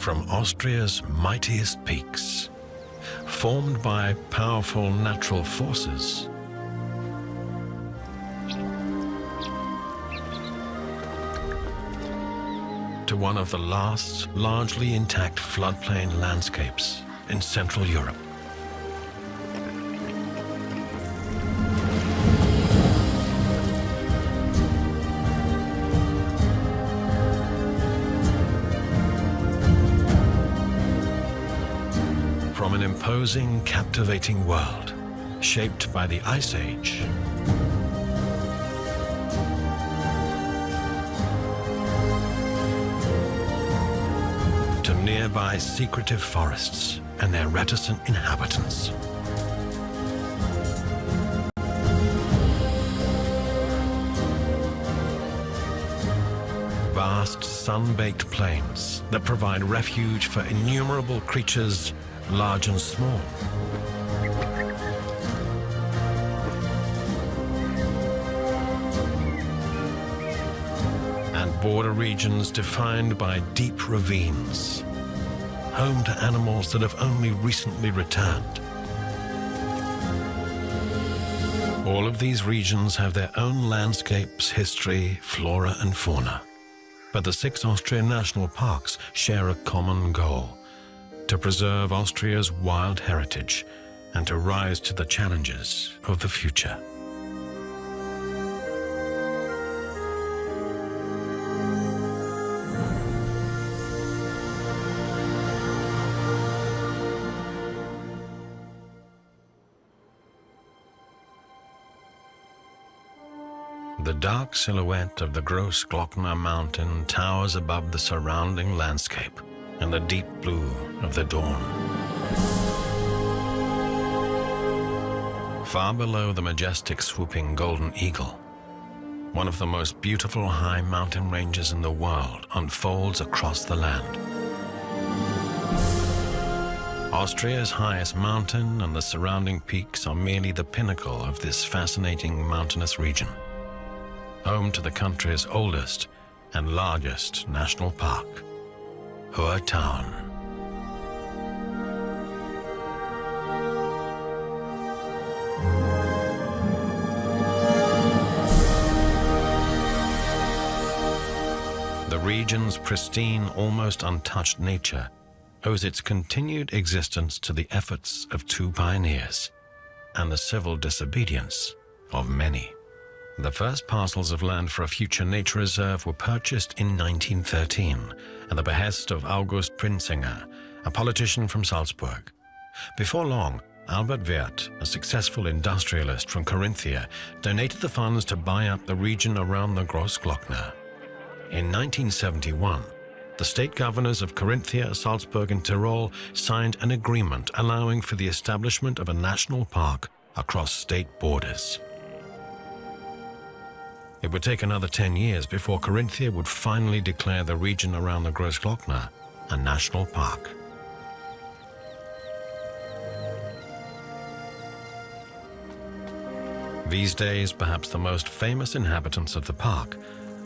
from Austria's mightiest peaks, formed by powerful natural forces, to one of the last largely intact floodplain landscapes in Central Europe. From an imposing, captivating world shaped by the Ice Age, to nearby secretive forests and their reticent inhabitants. Vast sun-baked plains that provide refuge for innumerable creatures, large and small. And border regions defined by deep ravines, home to animals that have only recently returned. All of these regions have their own landscapes, history, flora and fauna. But the 6 Austrian national parks share a common goal: to preserve Austria's wild heritage and to rise to the challenges of the future. The dark silhouette of the Großglockner mountain towers above the surrounding landscape and the deep blue of the dawn. Far below the majestic swooping Golden Eagle, one of the most beautiful high mountain ranges in the world unfolds across the land. Austria's highest mountain and the surrounding peaks are merely the pinnacle of this fascinating mountainous region, home to the country's oldest and largest national park, Hohe Tauern. The region's pristine, almost untouched nature owes its continued existence to the efforts of 2 pioneers and the civil disobedience of many. The first parcels of land for a future nature reserve were purchased in 1913 at the behest of August Prinzinger, a politician from Salzburg. Before long, Albert Wirth, a successful industrialist from Carinthia, donated the funds to buy up the region around the Großglockner. In 1971, the state governors of Carinthia, Salzburg and Tyrol signed an agreement allowing for the establishment of a national park across state borders. It would take another 10 years before Carinthia would finally declare the region around the Großglockner a national park. These days, perhaps the most famous inhabitants of the park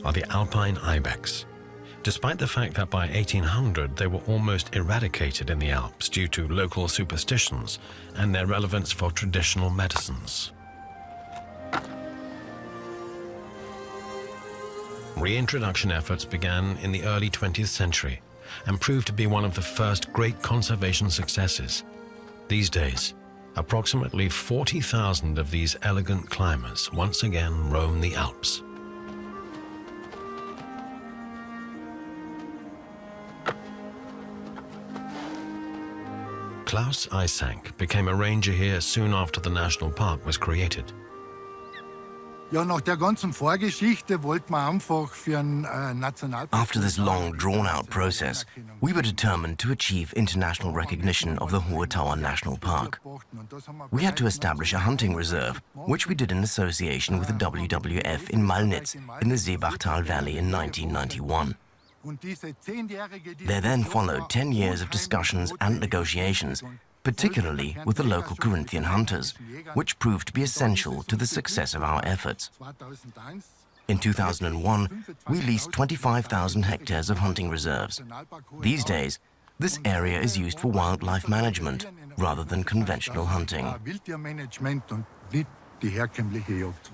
are the alpine ibex, despite the fact that by 1800 they were almost eradicated in the Alps due to local superstitions and their relevance for traditional medicines. Reintroduction efforts began in the early 20th century and proved to be one of the first great conservation successes. These days, approximately 40,000 of these elegant climbers once again roam the Alps. Klaus Eysank became a ranger here soon after the national park was created. After this long, drawn-out process, we were determined to achieve international recognition of the Hohe Tauern National Park. We had to establish a hunting reserve, which we did in association with the WWF in Malnitz in the Seebachtal Valley in 1991. There then followed 10 years of discussions and negotiations, particularly with the local Carinthian hunters, which proved to be essential to the success of our efforts. In 2001, we leased 25,000 hectares of hunting reserves. These days, This area is used for wildlife management rather than conventional hunting. Wildtiermanagement und nicht die herkömmliche Jagd.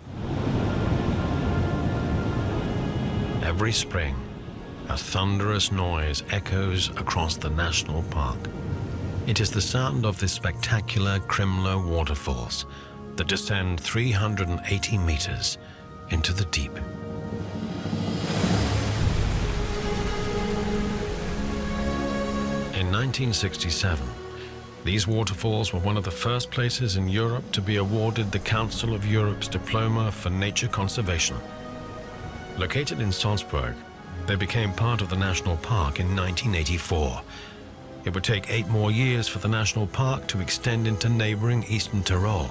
Every spring, a thunderous noise echoes across the national park. It is the sound of the spectacular Krimla waterfalls that descend 380 meters into the deep. In 1967, these waterfalls were one of the first places in Europe to be awarded the Council of Europe's Diploma for Nature Conservation. Located in Salzburg, they became part of the national park in 1984. It would take 8 more years for the national park to extend into neighboring Eastern Tyrol.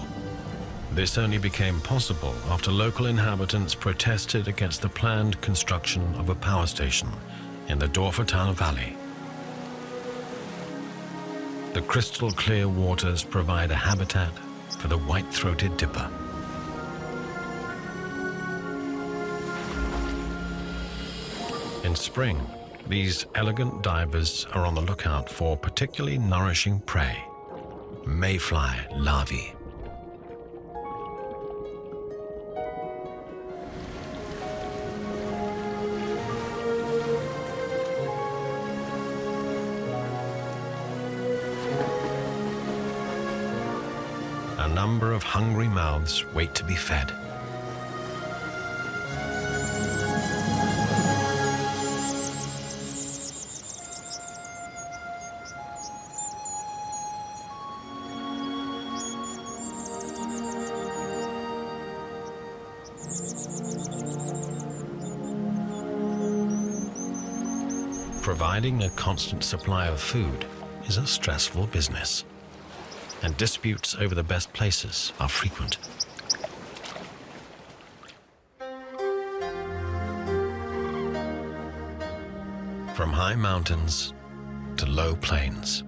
This only became possible after local inhabitants protested against the planned construction of a power station in the Dorfertal Valley. The crystal-clear waters provide a habitat for the white-throated dipper. In spring, these elegant divers are on the lookout for particularly nourishing prey, mayfly larvae. A number of hungry mouths wait to be fed. Providing a constant supply of food is a stressful business, and disputes over the best places are frequent. From high mountains to low plains,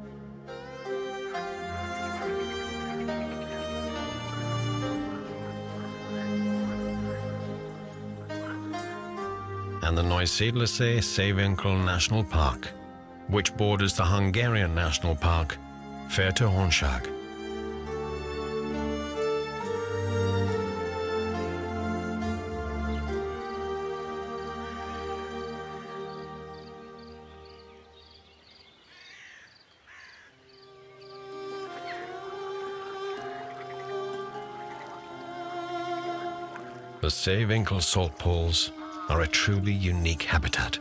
and the Neusiedlersee Seewinkel National Park, which borders the Hungarian National Park, Fehértőhonság. The Seewinkel salt pools are a truly unique habitat.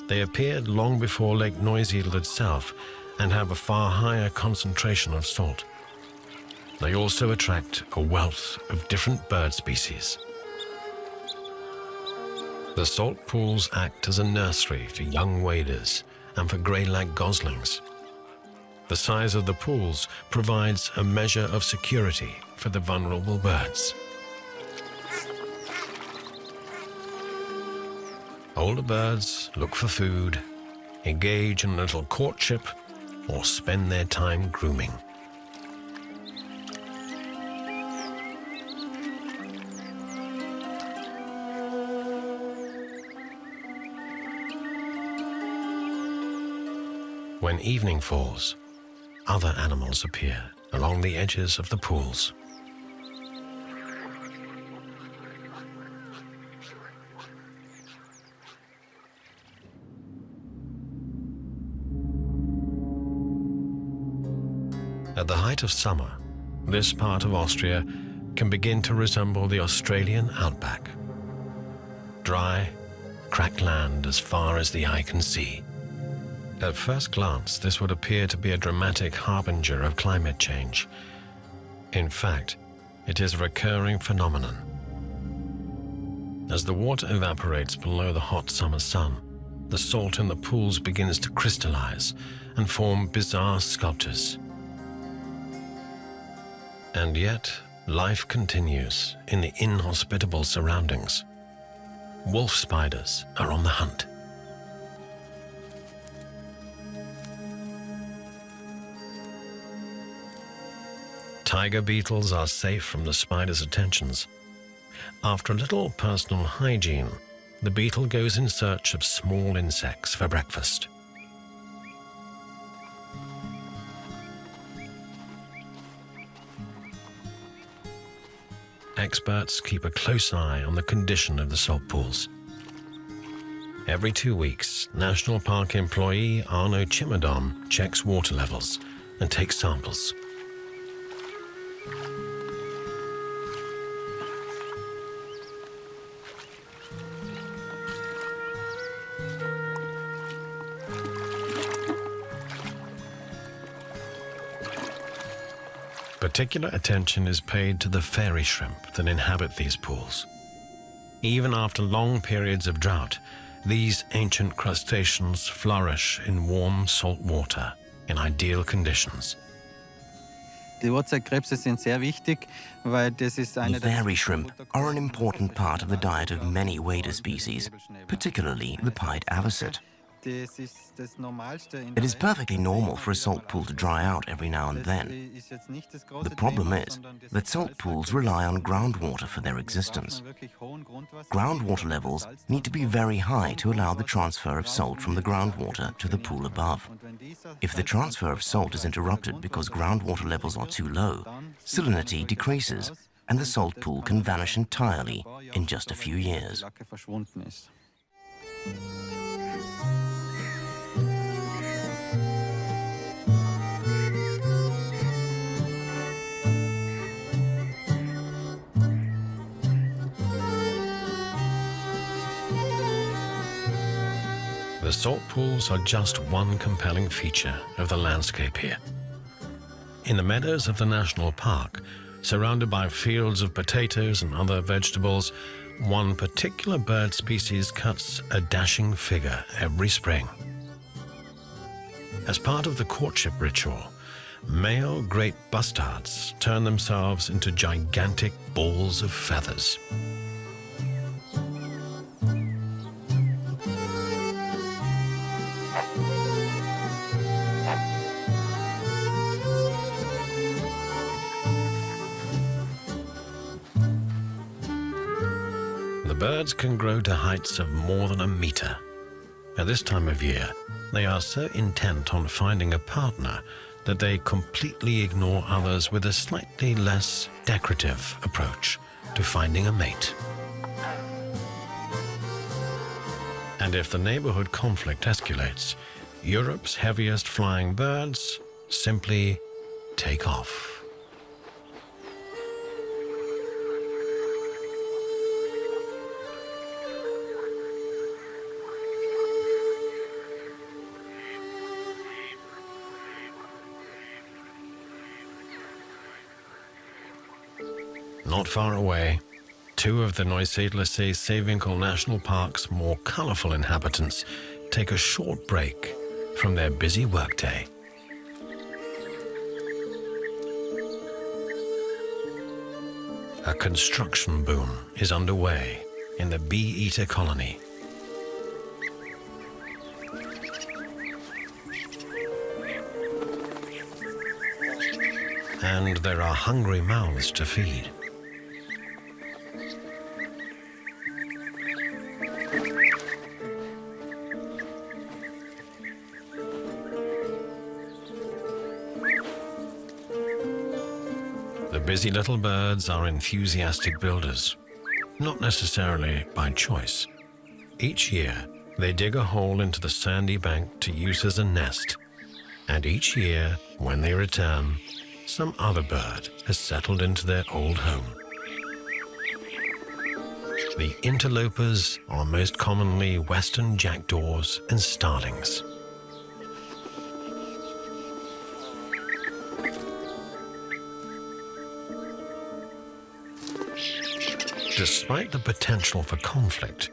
They appeared long before Lake Neusiedl itself and have a far higher concentration of salt. They also attract a wealth of different bird species. The salt pools act as a nursery for young waders and for grey-lag goslings. The size of the pools provides a measure of security for the vulnerable birds. Older birds look for food, engage in a little courtship, or spend their time grooming. When evening falls, other animals appear along the edges of the pools. At the height of summer, this part of Austria can begin to resemble the Australian outback. Dry, cracked land as far as the eye can see. At first glance, this would appear to be a dramatic harbinger of climate change. In fact, it is a recurring phenomenon. As the water evaporates below the hot summer sun, the salt in the pools begins to crystallize and form bizarre sculptures. And yet, life continues in the inhospitable surroundings. Wolf spiders are on the hunt. Tiger beetles are safe from the spider's attentions. After a little personal hygiene, the beetle goes in search of small insects for breakfast. experts keep a close eye on the condition of the salt pools. Every 2 weeks, National Park employee Arno Chimadom checks water levels and takes samples. Particular attention is paid to the fairy shrimp that inhabit these pools. Even after long periods of drought, these ancient crustaceans flourish in warm salt water in ideal conditions. Die Uhrzeitkrebse sind sehr wichtig, weil das ist eine The fairy shrimp are an important part of the diet of many wader species, particularly the pied avocet. It is perfectly normal for a salt pool to dry out every now and then. The problem is that salt pools rely on groundwater for their existence. Groundwater levels need to be very high to allow the transfer of salt from the groundwater to the pool above. If the transfer of salt is interrupted because groundwater levels are too low, salinity decreases and the salt pool can vanish entirely in just a few years. The salt pools are just one compelling feature of the landscape here. In the meadows of the national park, surrounded by fields of potatoes and other vegetables, one particular bird species cuts a dashing figure every spring. As part of the courtship ritual, male great bustards turn themselves into gigantic balls of feathers. The birds can grow to heights of more than a meter. At this time of year, they are so intent on finding a partner that they completely ignore others with a slightly less decorative approach to finding a mate. And if the neighborhood conflict escalates, Europe's heaviest flying birds simply take off. Not far away, two of the Neusiedlersee-Seewinkel National Park's more colorful inhabitants take a short break from their busy workday. A construction boom is underway in the bee-eater colony. And there are hungry mouths to feed. The busy little birds are enthusiastic builders, not necessarily by choice. Each year, they dig a hole into the sandy bank to use as a nest, and each year, when they return, some other bird has settled into their old home. The interlopers are most commonly western jackdaws and starlings. Despite the potential for conflict,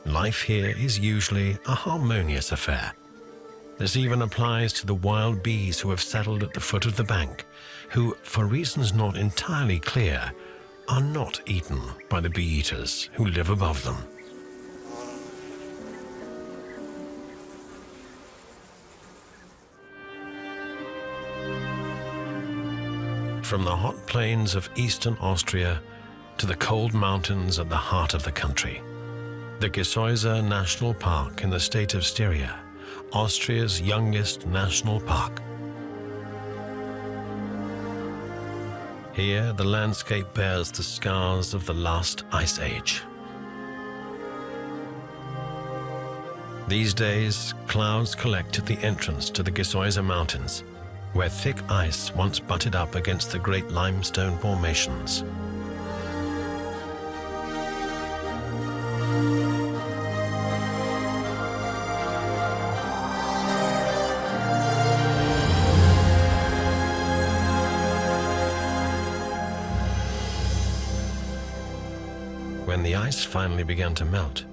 life here is usually a harmonious affair. This even applies to the wild bees who have settled at the foot of the bank, who, for reasons not entirely clear, are not eaten by the bee-eaters who live above them. From the hot plains of eastern Austria to the cold mountains at the heart of the country, the Gesäuse National Park in the state of Styria, Austria's youngest national park. Here, the landscape bears the scars of the last ice age. These days, clouds collect at the entrance to the Gesäuse Mountains, where thick ice once butted up against the great limestone formations. When the ice finally began to melt,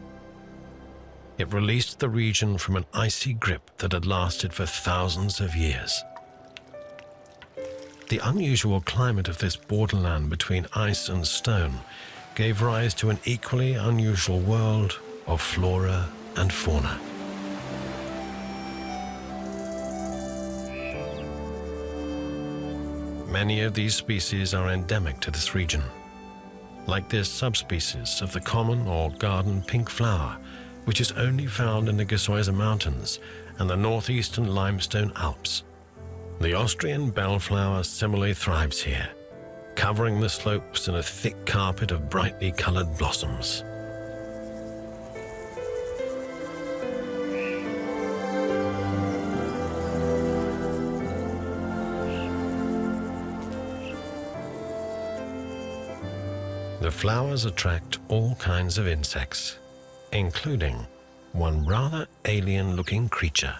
it released the region from an icy grip that had lasted for thousands of years. The unusual climate of this borderland between ice and stone gave rise to an equally unusual world of flora and fauna. Many of these species are endemic to this region, like this subspecies of the common or garden pink flower, which is only found in the Gesäuse Mountains and the northeastern limestone Alps. The Austrian bellflower similarly thrives here, covering the slopes in a thick carpet of brightly colored blossoms. The flowers attract all kinds of insects, including one rather alien-looking creature.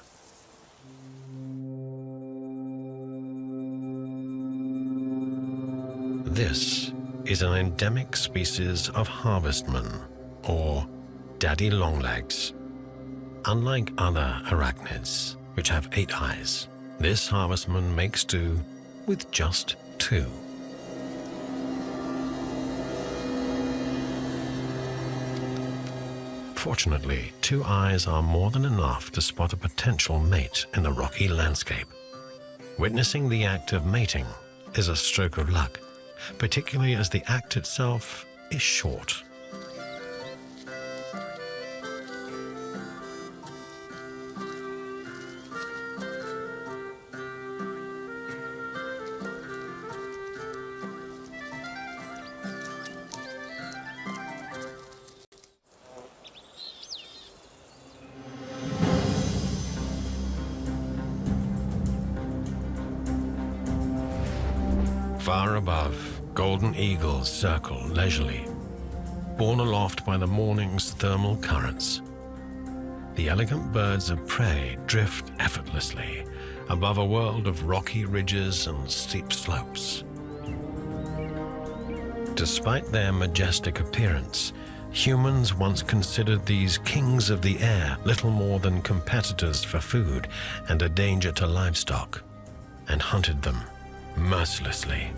This is an endemic species of harvestman, or daddy longlegs. Unlike other arachnids, which have 8 eyes, this harvestman makes do with just 2. Fortunately, 2 eyes are more than enough to spot a potential mate in the rocky landscape. Witnessing the act of mating is a stroke of luck, particularly as the act itself is short. Far above, golden eagles circle leisurely, borne aloft by the morning's thermal currents. The elegant birds of prey drift effortlessly above a world of rocky ridges and steep slopes. Despite their majestic appearance, humans once considered these kings of the air little more than competitors for food and a danger to livestock, and hunted them mercilessly.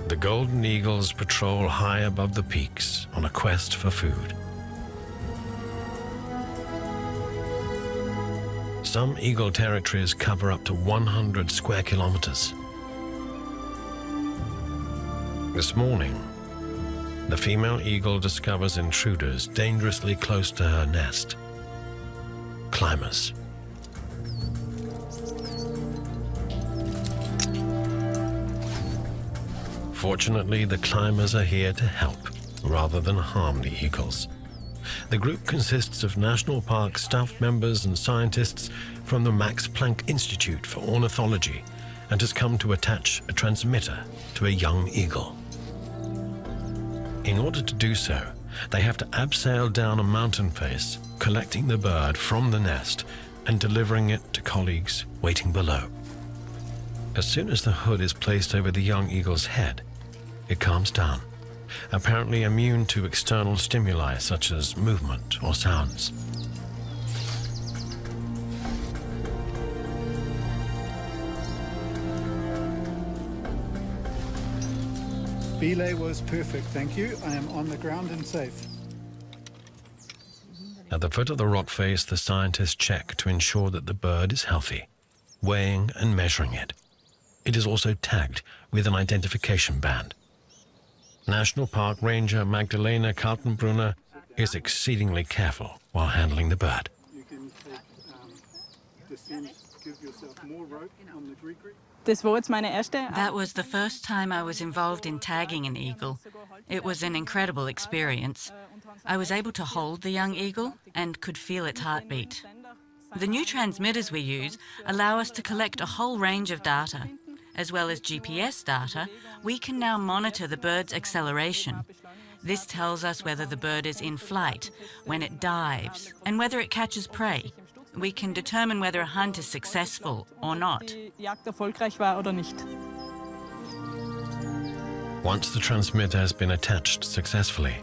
The golden eagles patrol high above the peaks on a quest for food. Some eagle territories cover up to 100 square kilometers. This morning, the female eagle discovers intruders dangerously close to her nest. Climbers. Fortunately, the climbers are here to help rather than harm the eagles. The group consists of National Park staff members and scientists from the Max Planck Institute for Ornithology and has come to attach a transmitter to a young eagle. In order to do so, they have to abseil down a mountain face, collecting the bird from the nest and delivering it to colleagues waiting below. As soon as the hood is placed over the young eagle's head, it calms down, apparently immune to external stimuli such as movement or sounds. Belay was perfect, thank you. I am on the ground and safe. At the foot of the rock face, the scientists check to ensure that the bird is healthy, weighing and measuring it. It is also tagged with an identification band. National Park Ranger Magdalena Kaltenbrunner is exceedingly careful while handling the bird. You can take and give yourself more rope on the gree-gree. That was the first time I was involved in tagging an eagle. It was an incredible experience. I was able to hold the young eagle and could feel its heartbeat. The new transmitters we use allow us to collect a whole range of data. As well as GPS data, we can now monitor the bird's acceleration. This tells us whether the bird is in flight, when it dives, and whether it catches prey. We can determine whether a hunt is successful or not. Once the transmitter has been attached successfully,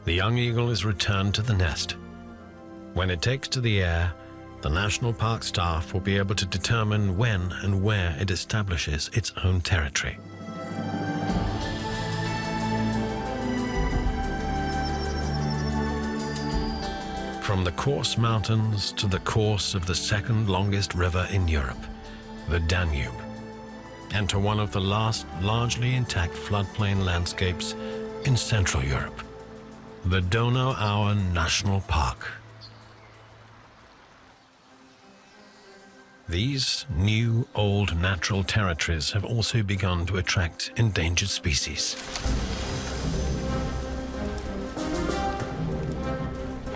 the young eagle is returned to the nest. When it takes to the air, the National Park staff will be able to determine when and where it establishes its own territory. From the Course Mountains to the course of the second longest river in Europe, the Danube, and to one of the last largely intact floodplain landscapes in Central Europe, the Donau-Aue National Park. These new, old natural territories have also begun to attract endangered species.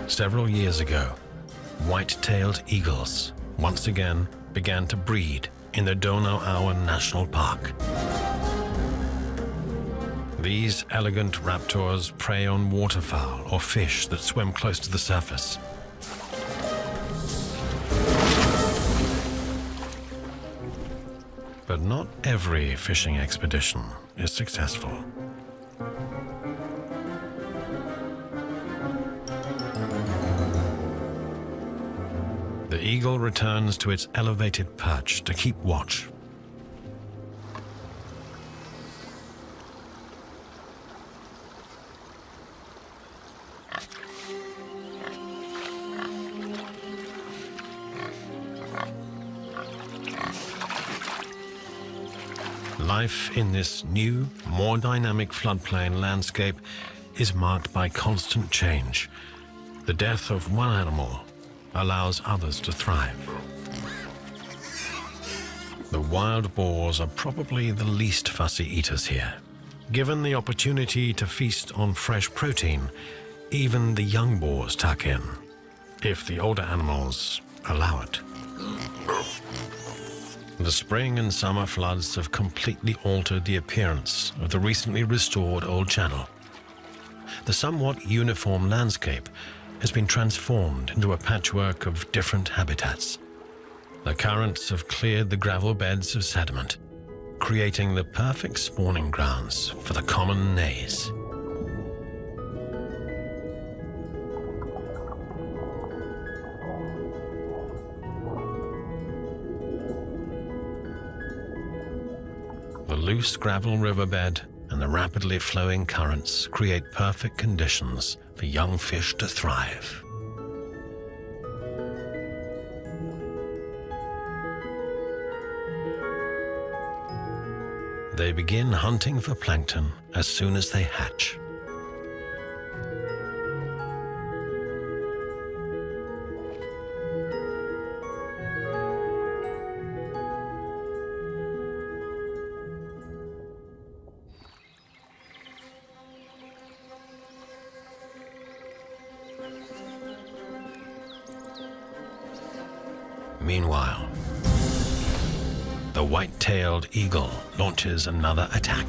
Several years ago, white-tailed eagles once again began to breed in the Donau-Aue National Park. These elegant raptors prey on waterfowl or fish that swim close to the surface. But not every fishing expedition is successful. The eagle returns to its elevated perch to keep watch. Life in this new, more dynamic floodplain landscape is marked by constant change. The death of one animal allows others to thrive. The wild boars are probably the least fussy eaters here. Given the opportunity to feast on fresh protein, even the young boars tuck in, if the older animals allow it. The spring and summer floods have completely altered the appearance of the recently restored Old Channel. The somewhat uniform landscape has been transformed into a patchwork of different habitats. The currents have cleared the gravel beds of sediment, creating the perfect spawning grounds for the common naze. The loose gravel riverbed and the rapidly flowing currents create perfect conditions for young fish to thrive. They begin hunting for plankton as soon as they hatch. Meanwhile, the white-tailed eagle launches another attack.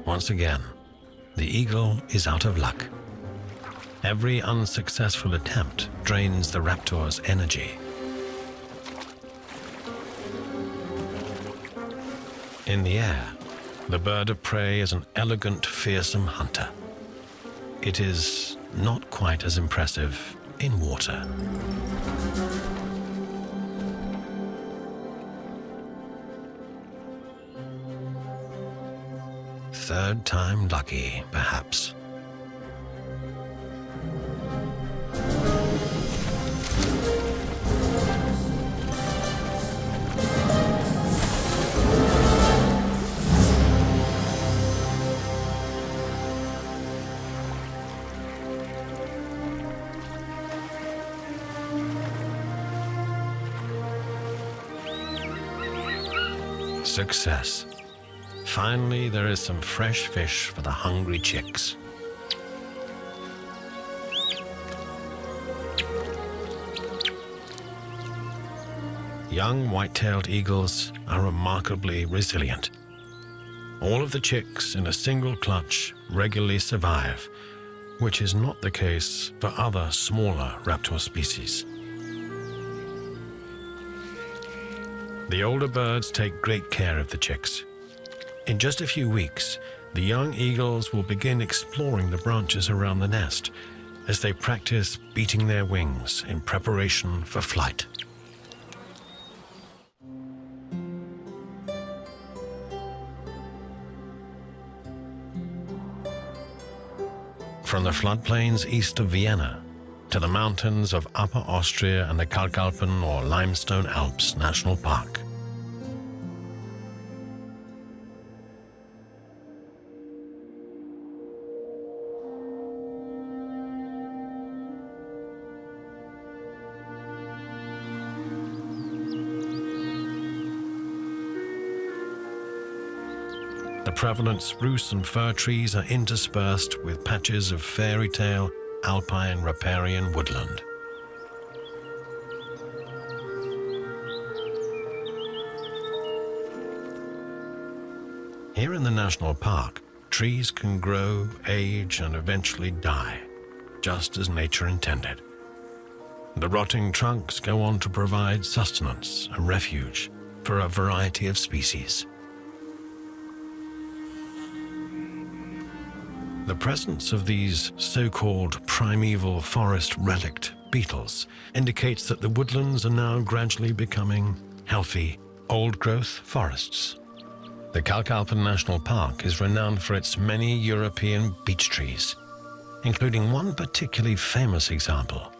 Once again, the eagle is out of luck. Every unsuccessful attempt drains the raptor's energy. In the air, the bird of prey is an elegant, fearsome hunter. It is not quite as impressive in water. Third time lucky, perhaps. Success. Finally, there is some fresh fish for the hungry chicks. Young white-tailed eagles are remarkably resilient. All of the chicks in a single clutch regularly survive, which is not the case for other smaller raptor species. The older birds take great care of the chicks. In just a few weeks, the young eagles will begin exploring the branches around the nest as they practice beating their wings in preparation for flight. From the floodplains east of Vienna to the mountains of Upper Austria and the Kalkalpen or Limestone Alps National Park. The prevalent spruce and fir trees are interspersed with patches of fairy tale alpine riparian woodland. Here in the national park, trees can grow, age, and eventually die, just as nature intended. The rotting trunks go on to provide sustenance and refuge for a variety of species. The presence of these so-called primeval forest relict beetles indicates that the woodlands are now gradually becoming healthy, old-growth forests. The Kalkalpen National Park is renowned for its many European beech trees, including one particularly famous example.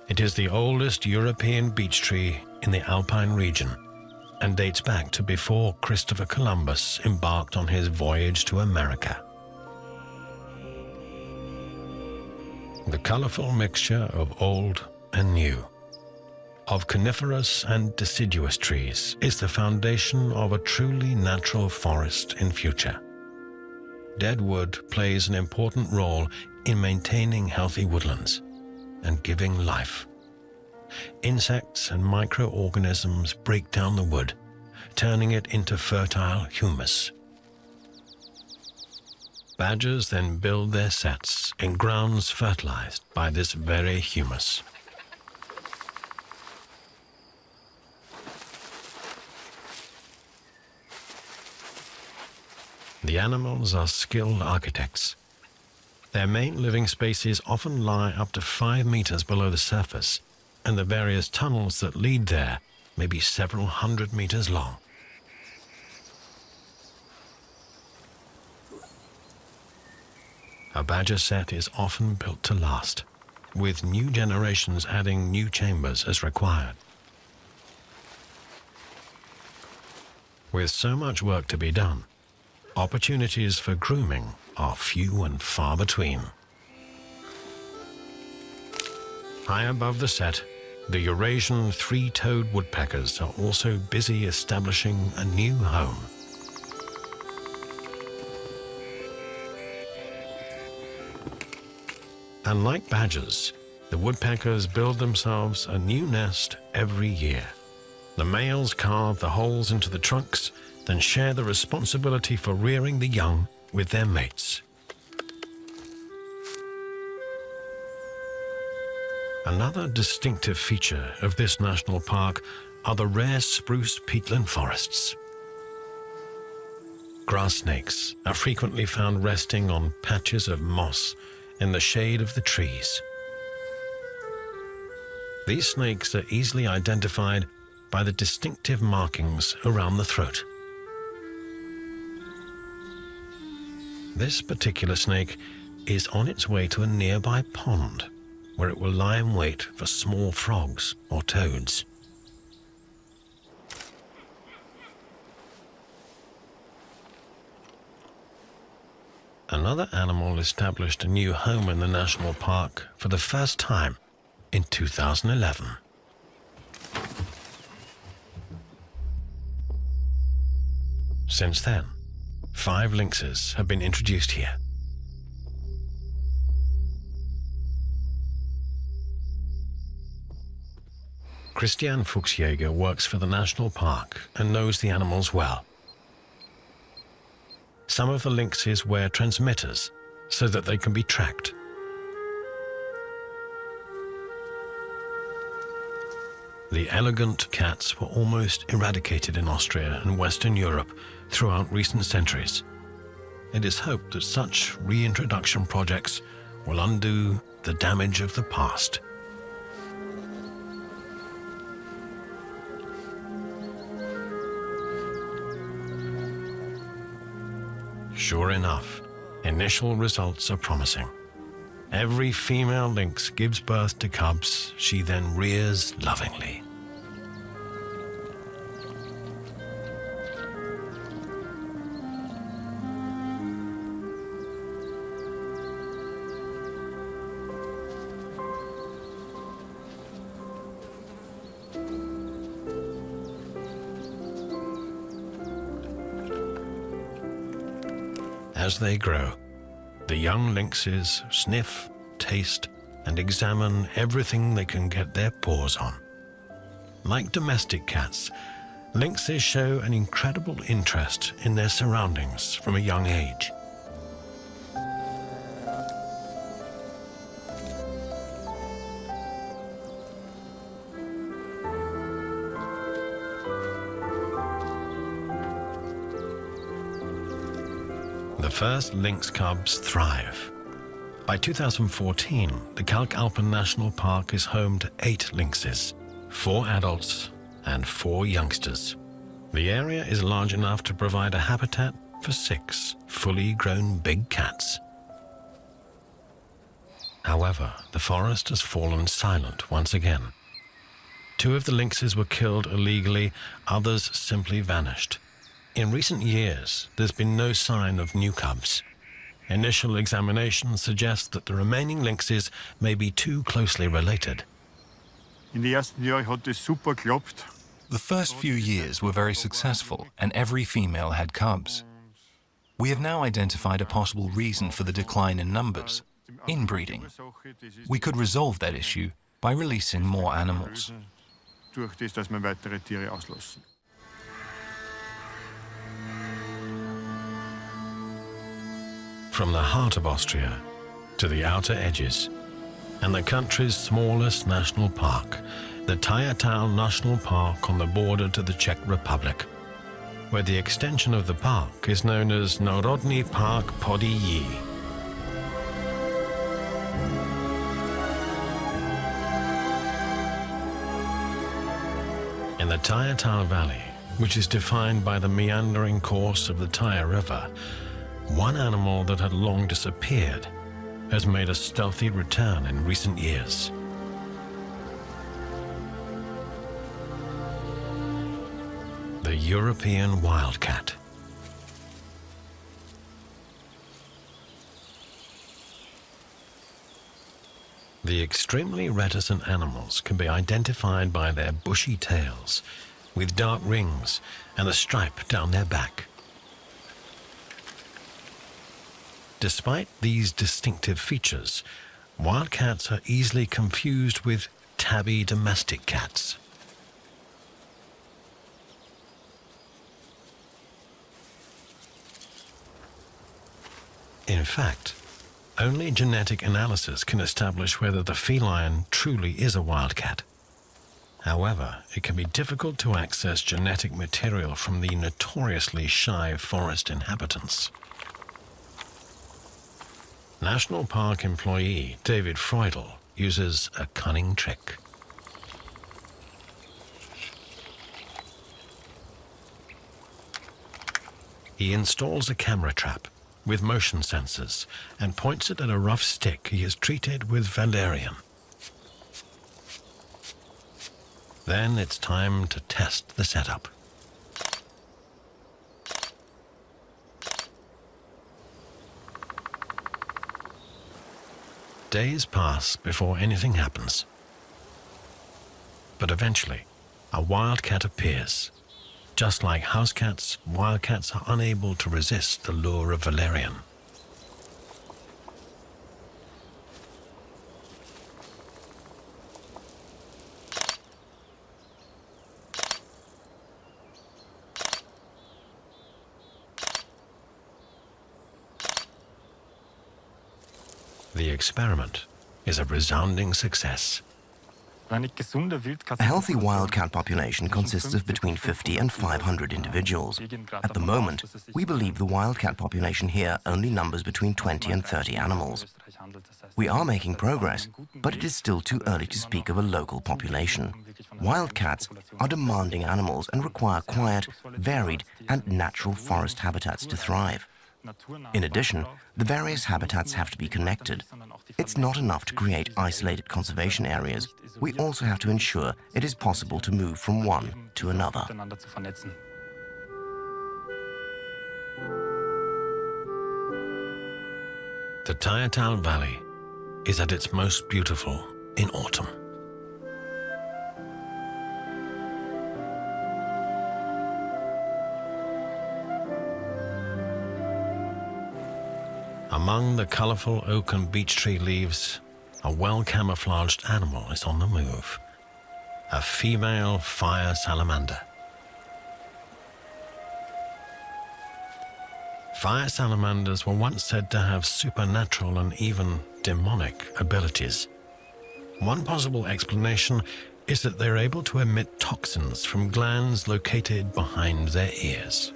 It is the oldest European beech tree in the Alpine region and dates back to before Christopher Columbus embarked on his voyage to America. The colorful mixture of old and new, of coniferous and deciduous trees, is the foundation of a truly natural forest in future. Dead wood plays an important role in maintaining healthy woodlands and giving life. Insects and microorganisms break down the wood, turning it into fertile humus. Badgers then build their sets in grounds fertilized by this very humus. The animals are skilled architects. Their main living spaces often lie up to 5 meters below the surface, and the various tunnels that lead there may be several hundred meters long. A badger set is often built to last, with new generations adding new chambers as required. With so much work to be done, opportunities for grooming are few and far between. High above the set, the Eurasian three-toed woodpeckers are also busy establishing a new home. Unlike badgers, the woodpeckers build themselves a new nest every year. The males carve the holes into the trunks, then share the responsibility for rearing the young with their mates. Another distinctive feature of this national park are the rare spruce peatland forests. Grass snakes are frequently found resting on patches of moss in the shade of the trees. These snakes are easily identified by the distinctive markings around the throat. This particular snake is on its way to a nearby pond, where it will lie in wait for small frogs or toads. Another animal established a new home in the national park for the first time in 2011. Since then, 5 lynxes have been introduced here. Christian Fuchsjäger works for the national park and knows the animals well. Some of the lynxes wear transmitters so that they can be tracked. The elegant cats were almost eradicated in Austria and Western Europe throughout recent centuries. It is hoped that such reintroduction projects will undo the damage of the past. Sure enough, initial results are promising. Every female lynx gives birth to cubs she then rears lovingly. As they grow, the young lynxes sniff, taste, and examine everything they can get their paws on. Like domestic cats, lynxes show an incredible interest in their surroundings from a young age. The first lynx cubs thrive. By 2014, the Kalkalpen National Park is home to 8 lynxes, 4 adults and 4 youngsters. The area is large enough to provide a habitat for 6 fully grown big cats. However, the forest has fallen silent once again. 2 of the lynxes were killed illegally, others simply vanished. In recent years, there's been no sign of new cubs. Initial examinations suggest that the remaining lynxes may be too closely related. The first few years were very successful, and every female had cubs. We have now identified a possible reason for the decline in numbers: inbreeding. We could resolve that issue by releasing more animals. From the heart of Austria to the outer edges, and the country's smallest national park, the Tajatal National Park on the border to the Czech Republic, where the extension of the park is known as Národní park Podyjí. In the Tajatal Valley, which is defined by the meandering course of the Taja River, one animal that had long disappeared has made a stealthy return in recent years. The European wildcat. The extremely reticent animals can be identified by their bushy tails, with dark rings and a stripe down their back. Despite these distinctive features, wildcats are easily confused with tabby domestic cats. In fact, only genetic analysis can establish whether the feline truly is a wildcat. However, it can be difficult to access genetic material from the notoriously shy forest inhabitants. National Park employee David Freudel uses a cunning trick. He installs a camera trap with motion sensors and points it at a rough stick he has treated with valerian. Then it's time to test the setup. Days pass before anything happens. But eventually, a wildcat appears, Just like house cats, wildcats are unable to resist the lure of valerian. The experiment is a resounding success. A healthy wildcat population consists of between 50 and 500 individuals. At the moment, we believe the wildcat population here only numbers between 20 and 30 animals. We are making progress, but it is still too early to speak of a local population. Wildcats are demanding animals and require quiet, varied, and natural forest habitats to thrive. In addition, the various habitats have to be connected. It's not enough to create isolated conservation areas. We also have to ensure it is possible to move from one to another. The Tayatal Valley is at its most beautiful in autumn. Among the colorful oak and beech tree leaves, a well-camouflaged animal is on the move. A female fire salamander. Fire salamanders were once said to have supernatural and even demonic abilities. One possible explanation is that they're able to emit toxins from glands located behind their ears.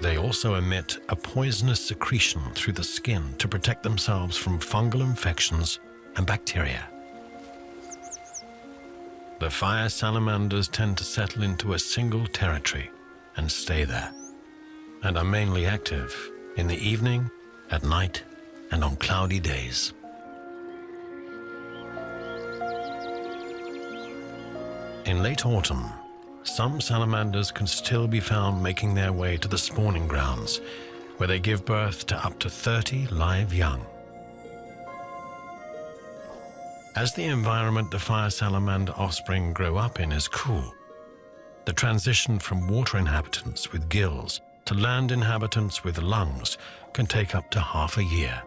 They also emit a poisonous secretion through the skin to protect themselves from fungal infections and bacteria. The fire salamanders tend to settle into a single territory and stay there, and are mainly active in the evening, at night, and on cloudy days. In late autumn, some salamanders can still be found making their way to the spawning grounds, where they give birth to up to 30 live young. As the environment the fire salamander offspring grow up in is cool, the transition from water inhabitants with gills to land inhabitants with lungs can take up to half a year.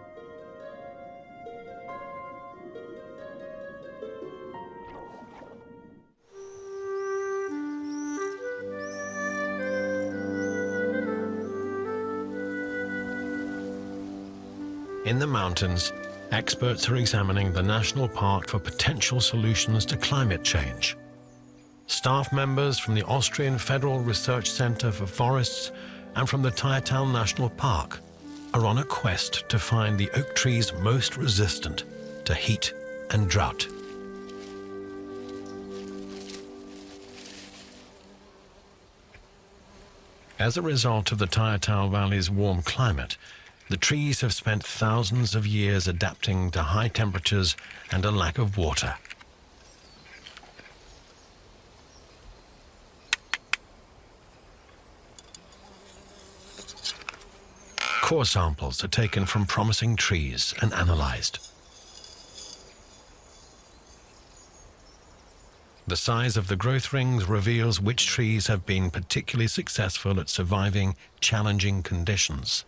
In the mountains, experts are examining the national park for potential solutions to climate change. Staff members from the Austrian Federal Research Center for Forests and from the Tayatal National Park are on a quest to find the oak trees most resistant to heat and drought. As a result of the Tayatal Valley's warm climate, the trees have spent thousands of years adapting to high temperatures and a lack of water. Core samples are taken from promising trees and analyzed. The size of the growth rings reveals which trees have been particularly successful at surviving challenging conditions.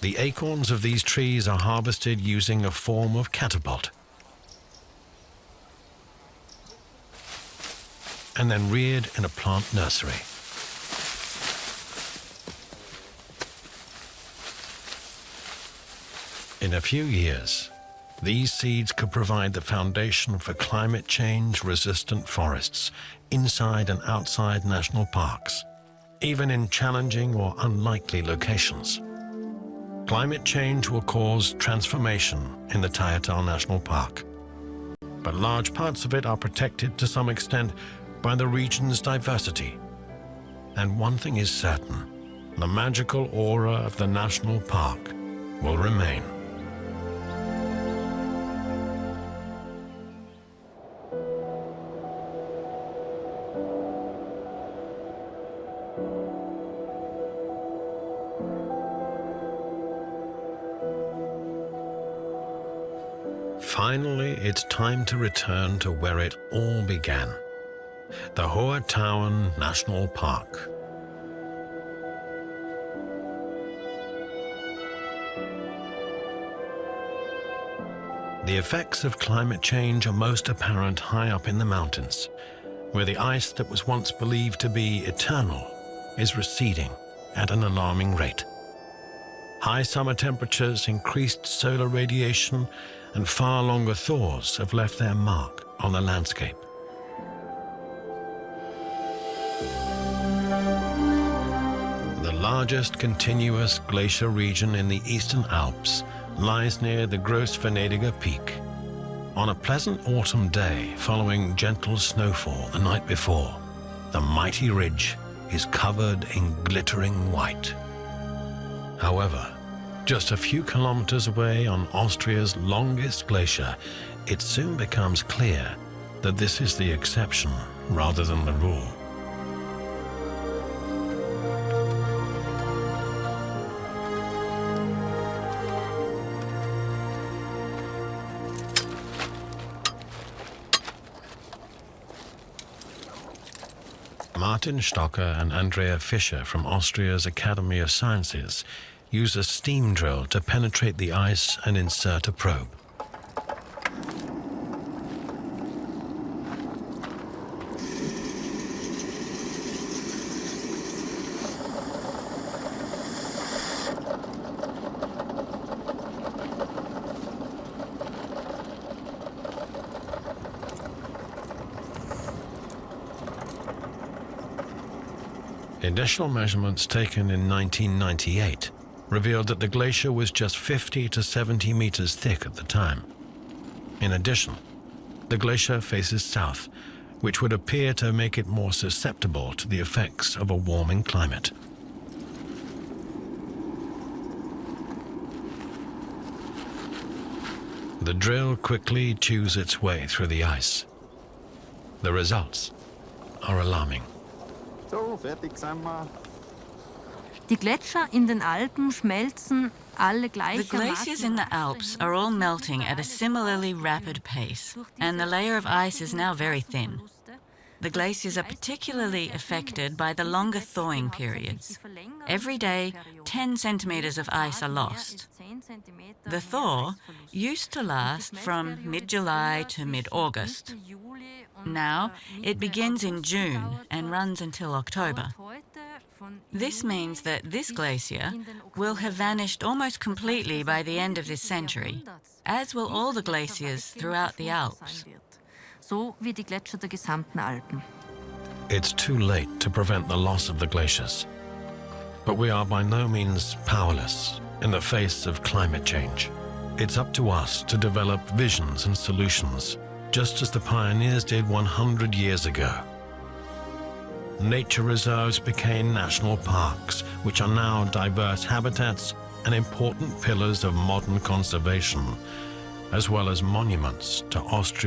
The acorns of these trees are harvested using a form of catapult, and then reared in a plant nursery. In a few years, these seeds could provide the foundation for climate change-resistant forests inside and outside national parks, even in challenging or unlikely locations. Climate change will cause transformation in the Tayatal National Park, but large parts of it are protected to some extent by the region's diversity. And one thing is certain, the magical aura of the national park will remain. Finally, it's time to return to where it all began, the Hohe Tauern National Park. The effects of climate change are most apparent high up in the mountains, where the ice that was once believed to be eternal is receding at an alarming rate. High summer temperatures, increased solar radiation, and far longer thaws have left their mark on the landscape. The largest continuous glacier region in the Eastern Alps lies near the Großvenediger Peak. On a pleasant autumn day following gentle snowfall the night before, the mighty ridge is covered in glittering white. However, just a few kilometers away on Austria's longest glacier, it soon becomes clear that this is the exception rather than the rule. Martin Stocker and Andrea Fischer from Austria's Academy of Sciences use a steam drill to penetrate the ice and insert a probe. Initial measurements taken in 1998 revealed that the glacier was just 50 to 70 meters thick at the time. In addition, the glacier faces south, which would appear to make it more susceptible to the effects of a warming climate. The drill quickly chews its way through the ice. The results are alarming. So, fertig sind wir. Die Gletscher in den Alpen schmelzen alle The gleichermaßen. glaciers in the Alps are all melting at a similarly rapid pace, and the layer of ice is now very thin. The glaciers are particularly affected by the longer thawing periods. Every day, 10 centimeters of ice are lost. The thaw used to last from mid-July to mid-August. Now, it begins in June and runs until October. This means that this glacier will have vanished almost completely by the end of this century, as will all the glaciers throughout the Alps. So wie die Gletscher der gesamten Alpen. It's too late to prevent the loss of the glaciers, but we are by no means powerless in the face of climate change. It's up to us to develop visions and solutions, just as the pioneers did 100 years ago. Nature reserves became national parks, which are now diverse habitats and important pillars of modern conservation, as well as monuments to Austria.